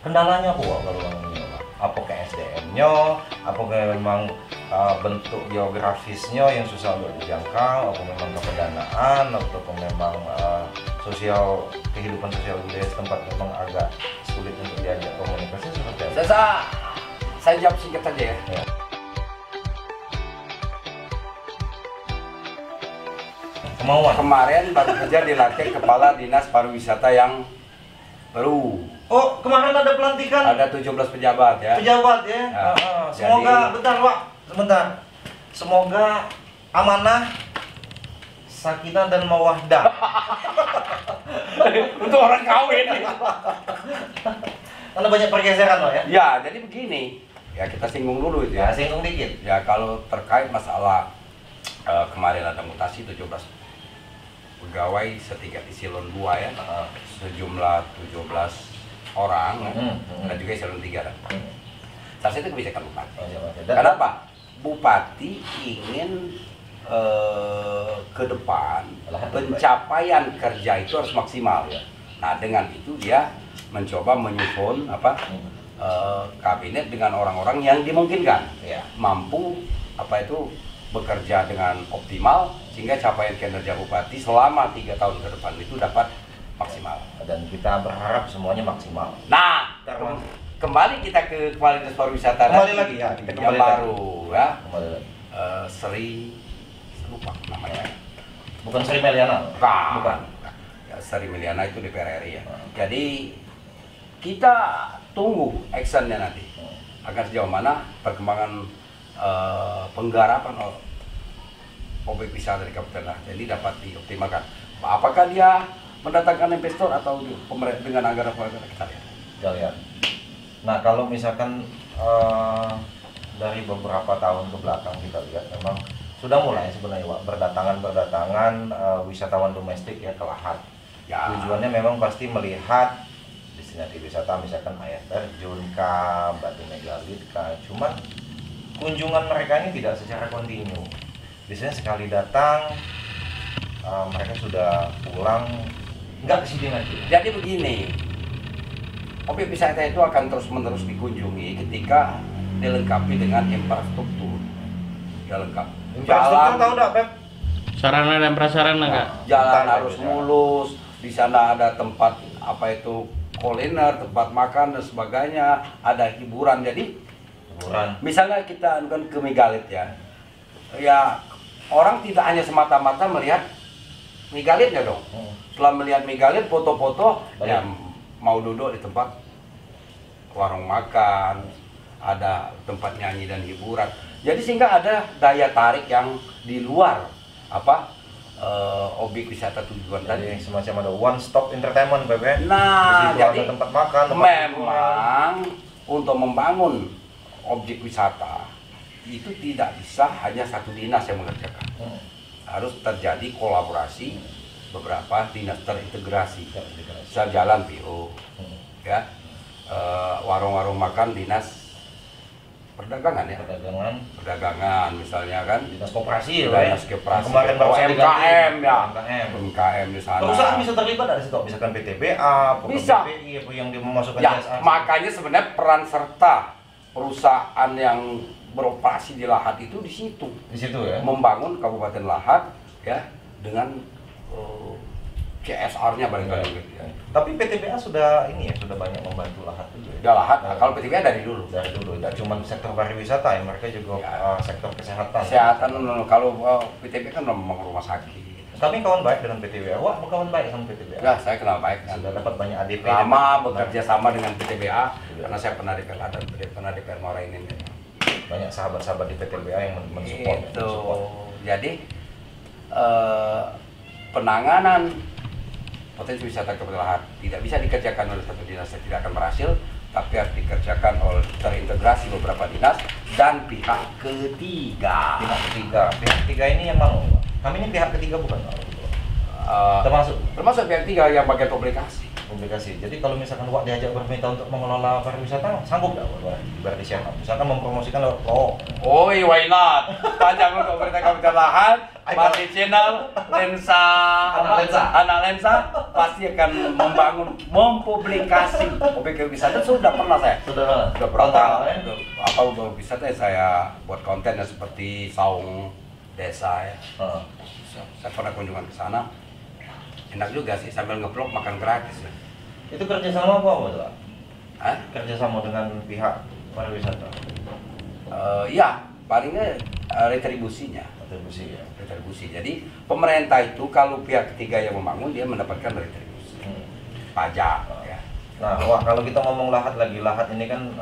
Kendalanya apa Wak, kalau ini Wak? Apakah SDM-nya, apakah memang bentuk geografisnya yang susah untuk dijangkau, apa memang kependanaan, atau memang kehidupan sosial budaya setempat memang agak sulit untuk diajak komunikasi seperti apa? Saya jawab singkat saja ya. Ya. Kemauan. Kemarin baru saja dilantik kepala dinas pariwisata yang baru. Oh, kemarin ada pelantikan. Ada 17 pejabat ya. Pejabat ya. Ya. Semoga, Jadi- bentar Wak, sebentar. Semoga amanah, sakinah dan mawaddah. Untuk orang kawin. Karena banyak pergeseran Wak ya. Ya, jadi begini. Ya kita singgung dulu itu Ya, ya. singgung dikit. Ya kalau terkait masalah kemarin ada mutasi 17 pegawai setingkat eselon 2 ya. Sejumlah 17 orang dan juga eselon 3 kan. Salah satu kebijakan bupati. Kenapa? Bupati ingin ke depan pencapaian kerja itu harus maksimal ya. Nah dengan itu dia mencoba menyusun kabinet dengan orang-orang yang dimungkinkan Ya. mampu bekerja dengan optimal sehingga capaian kinerja bupati selama 3 tahun ke depan itu dapat maksimal. Dan kita berharap semuanya maksimal. Nah, kembali kita ke kepala dinas pariwisata Kembali lagi ya, kita yang kembali baru ya. Kembali lagi. Sri lupa namanya. Bukan Sri Meliana. Bukan. Ya, Sri Meliana itu DPR RI ya. Jadi kita tunggu actionnya nanti. Akan sejauh mana perkembangan penggarapan objek wisata di Kabupaten Lahad jadi dapat dioptimalkan. Apakah dia mendatangkan investor atau pemerintah dengan anggaran kita lihat. Kita lihat. Nah kalau misalkan dari beberapa tahun ke belakang kita lihat memang sudah mulai sebenarnya Wak, berdatangan wisatawan domestik ya ke Lahad. Ya. Tujuannya memang pasti melihat destinasi wisata misalkan air terjun kah, batu megalit kah. Cuman kunjungan mereka ini tidak secara kontinu. Biasanya sekali datang mereka sudah pulang, nggak kesini lagi. Jadi begini, objek wisata itu akan terus-menerus dikunjungi ketika dilengkapi dengan infrastruktur. Dia lengkap. Infrastruktur tahu nggak, Pep? Sarana dan prasarana nggak? Jalan Bentar, harus ya. mulus, di sana ada tempat kuliner, tempat makan dan sebagainya, ada hiburan. Jadi Hiburan. misalnya kita kan ke Megalit ya orang tidak hanya semata-mata melihat megalitnya dong. Setelah melihat megalit, foto-foto, ya mau duduk di tempat warung makan, ada tempat nyanyi dan hiburan. Jadi sehingga ada daya tarik yang di luar objek wisata tujuan Jadi tadi. semacam ada one stop entertainment, Pep ya. Nah, Di situ jadi ada tempat makan, tempat memang untuk membangun objek wisata itu tidak bisa hanya satu dinas yang mengerjakan. Harus terjadi kolaborasi beberapa dinas terintegrasi. Bisa jalan PO, ya, warung-warung makan dinas perdagangan ya, perdagangan misalnya kan, dinas koperasi ya, dinas koperasi, kemarin baru saja UMKM ya, UMKM. UMKM di sana. Perusahaan bisa terlibat dari situ, misalkan PTBA, Bisa. PPI, apa yang dia memasukkan Ya, CSR. makanya sebenarnya peran serta perusahaan yang beroperasi di Lahad itu di situ. Di situ ya. Membangun Kabupaten Lahad ya dengan CSR-nya balik lagi gitu ya. Tapi PTBA sudah ini ya, sudah banyak membantu Lahad juga. Ya Lahad, kalau PTBA dari dulu. Dari dulu, tidak cuma sektor pariwisata ya, mereka juga Ya. sektor kesehatan. Kesehatan kalau PTBA kan memang rumah sakit. Kami kawan baik dengan PTBA. Wah, kawan baik sama PTBA. Ya, saya kenal baik. Sudah dapat banyak ADP. Lama bekerja sama dengan PTBA karena saya pernah di PLA dan pernah di Permora ini. Banyak sahabat-sahabat di PTBA yang mensupport. Itu. Jadi penanganan potensi wisata Kabupaten Lahad tidak bisa dikerjakan oleh satu dinas, tidak akan berhasil, tapi harus dikerjakan oleh terintegrasi beberapa dinas dan pihak ketiga. Pihak ketiga ini yang mana? Kami ini pihak ketiga bukan? Termasuk pihak ketiga yang bagian publikasi. publikasi. Jadi kalau misalkan Wak diajak bermitra untuk mengelola pariwisata, sanggup nggak Wak ibaratnya siapa? Misalkan mempromosikan lewat blog. Oh, why not? Panjang untuk berita kapital lahan, Mardi Channel, lensa, anak lensa pasti akan mempublikasi objek wisata. Sudah pernah saya. Sudah pernah. Apa objek wisata saya buat kontennya seperti saung desa ya. Saya pernah kunjungan ke sana. Enak juga sih sambil nge-vlog makan gratis ya. Itu kerjasama apa Pak? Hah? Kerjasama dengan pihak pariwisata? Ya, palingnya retribusinya. Retribusi ya. Retribusi. Jadi pemerintah itu kalau pihak ketiga yang membangun dia mendapatkan retribusi. Pajak ya. Nah, Wak, kalau kita ngomong lahat lagi, lahat ini kan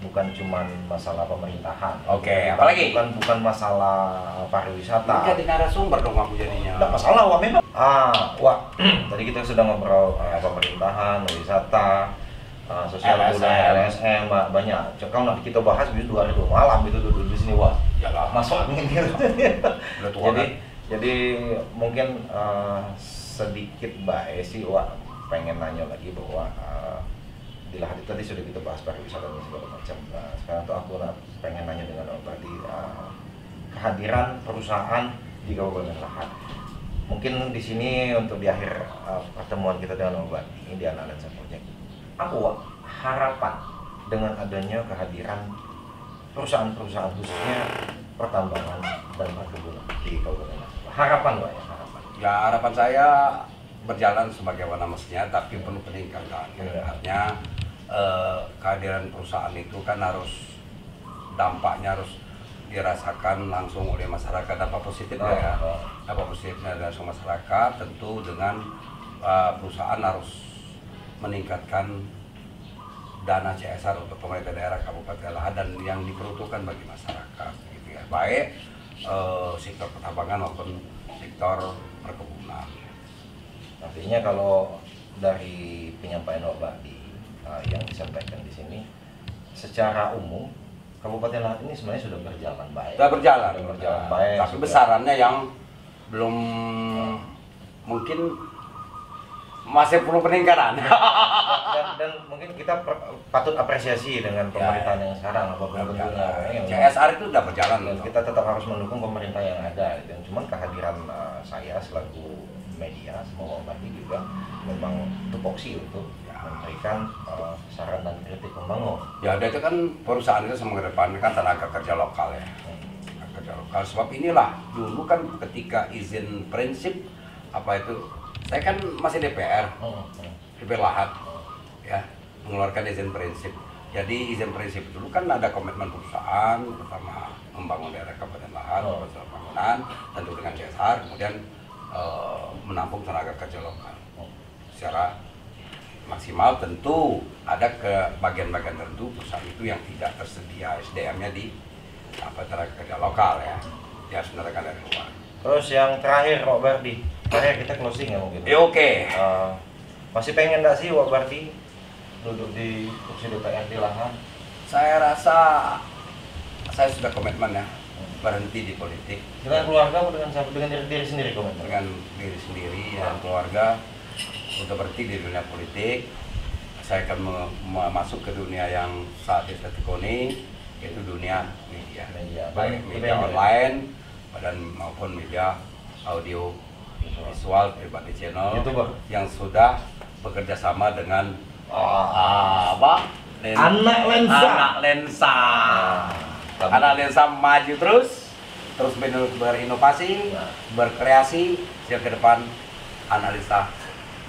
bukan cuma masalah pemerintahan. Oke, apalagi? Bukan masalah pariwisata. Jadi narasumber dong aku jadinya. Tidak masalah, Wak, memang. Wak, tadi kita sudah ngobrol pemerintahan, wisata, sosial budaya, LSM, banyak. Kalau nanti kita bahas bisa 2 hari 2 malam itu duduk di sini, Wak. Ya lah, masuk angin gitu. Jadi mungkin sedikit baik sih, Wak, pengen nanya lagi bahwa di lahat itu tadi sudah kita bahas pariwisata dan segala macam. Sekarang tuh aku pengen nanya dengan berarti kehadiran perusahaan di Kabupaten Lahat. Mungkin di sini untuk di akhir pertemuan kita dengan Mbak ini di Anak Lensa Project, aku harapan dengan adanya kehadiran perusahaan-perusahaan khususnya pertambangan dan perkebunan di Kabupaten Lahat. Harapan Mbak ya, harapan. Ya harapan saya berjalan sebagaimana mestinya, tapi penuh peningkatan. Artinya kehadiran perusahaan itu kan harus dampaknya harus dirasakan langsung oleh masyarakat. Dampak positifnya ya, dampak positifnya langsung masyarakat. Tentu dengan perusahaan harus meningkatkan dana CSR untuk pemerintah daerah Kabupaten Lahat dan yang diperuntukkan bagi masyarakat, gitu ya. Baik sektor pertambangan maupun sektor perkebunan. Artinya kalau dari penyampaian Mbak yang disampaikan di sini, secara umum Kabupaten Lahat ini sebenarnya sudah berjalan baik. Sudah berjalan baik. Tapi besarannya yang belum mungkin masih perlu peningkatan. dan mungkin kita patut apresiasi dengan pemerintahan yang sekarang apapun bentuknya. CSR itu sudah berjalan. Dan kita tetap harus mendukung pemerintah yang ada. Dan cuman kehadiran saya selaku media, semua Bati juga memang tupoksi untuk memberikan saran dan kritik membangun. Ya, ada itu kan perusahaan itu mengedepankan tenaga kerja lokal ya. Tenaga kerja lokal. Sebab inilah dulu kan ketika izin prinsip apa itu, saya kan masih DPR, DPR Lahat, ya mengeluarkan izin prinsip. Jadi izin prinsip dulu kan ada komitmen perusahaan pertama membangun daerah Kabupaten Lahat, pembangunan tentu dengan CSR, kemudian menampung tenaga kerja lokal secara maksimal. Tentu ada ke bagian-bagian tertentu perusahaan itu yang tidak tersedia SDM-nya di tenaga kerja lokal ya, dia harus menerapkan dari luar. Terus yang terakhir Wak Bardi, terakhir kita closing ya mungkin. Oke. Masih pengen nggak sih Wak Bardi duduk di kursi DPR di Lahat? Saya rasa saya sudah komitmen ya, berhenti di politik. Dengan keluarga atau dengan diri sendiri komitmen? Dengan diri sendiri dan keluarga untuk berhenti di dunia politik. Saya akan masuk ke dunia yang saat ini saya tekuni, yaitu dunia media. Baik media online dan maupun media audio visual pribadi channel YouTuber yang sudah bekerja sama dengan Anak Lensa. Anak Lensa maju terus berinovasi, berkreasi sehingga ke depan Anak Lensa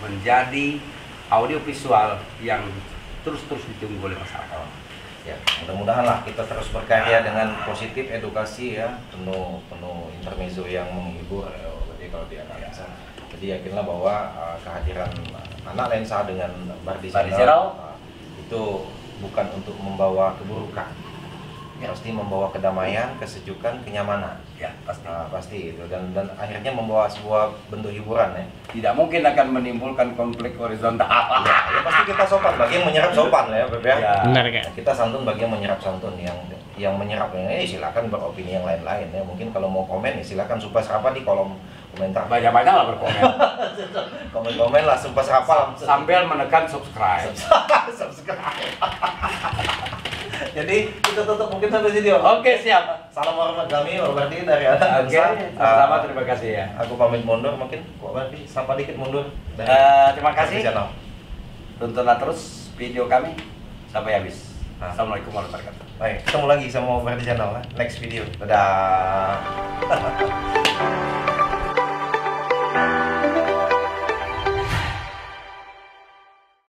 menjadi audiovisual yang terus ditunggu oleh masyarakat. Ya, mudah-mudahan lah kita terus berkarya dengan positif, edukasi ya, penuh intermezzo yang menghibur jadi kalau di Anak Lensa. Jadi yakinlah bahwa kehadiran Anak Lensa dengan Bardi Channel itu bukan untuk membawa keburukan, pasti membawa kedamaian, kesejukan, kenyamanan. Ya, pasti itu dan akhirnya membawa sebuah bentuk hiburan ya. Tidak mungkin akan menimbulkan konflik horizontal. Ya pasti kita sopan, bagi yang menyerap sopan ya, Beb ya. Benar kan? Kita santun bagi yang menyerap santun, yang menyerap silakan beropini yang lain-lain ya. Mungkin kalau mau komen silakan supaya apa di kolom komentar. Banyak-banyak lah berkomen. Komen-komen langsung pas hafal. Sambil menekan subscribe. Subscribe. Jadi kita tutup mungkin sampai sini, Om. Oke, siap. Salam hormat kami, Pak Bardi dari anak Oke, sama-sama, terima kasih ya. Aku pamit mundur, mungkin Pak Bardi sapa dikit mundur. Terima kasih. Channel. Tontonlah terus video kami sampai habis. Nah. Assalamualaikum warahmatullahi wabarakatuh. Baik, ketemu lagi sama Pak Bardi Channel, next video. Dadah.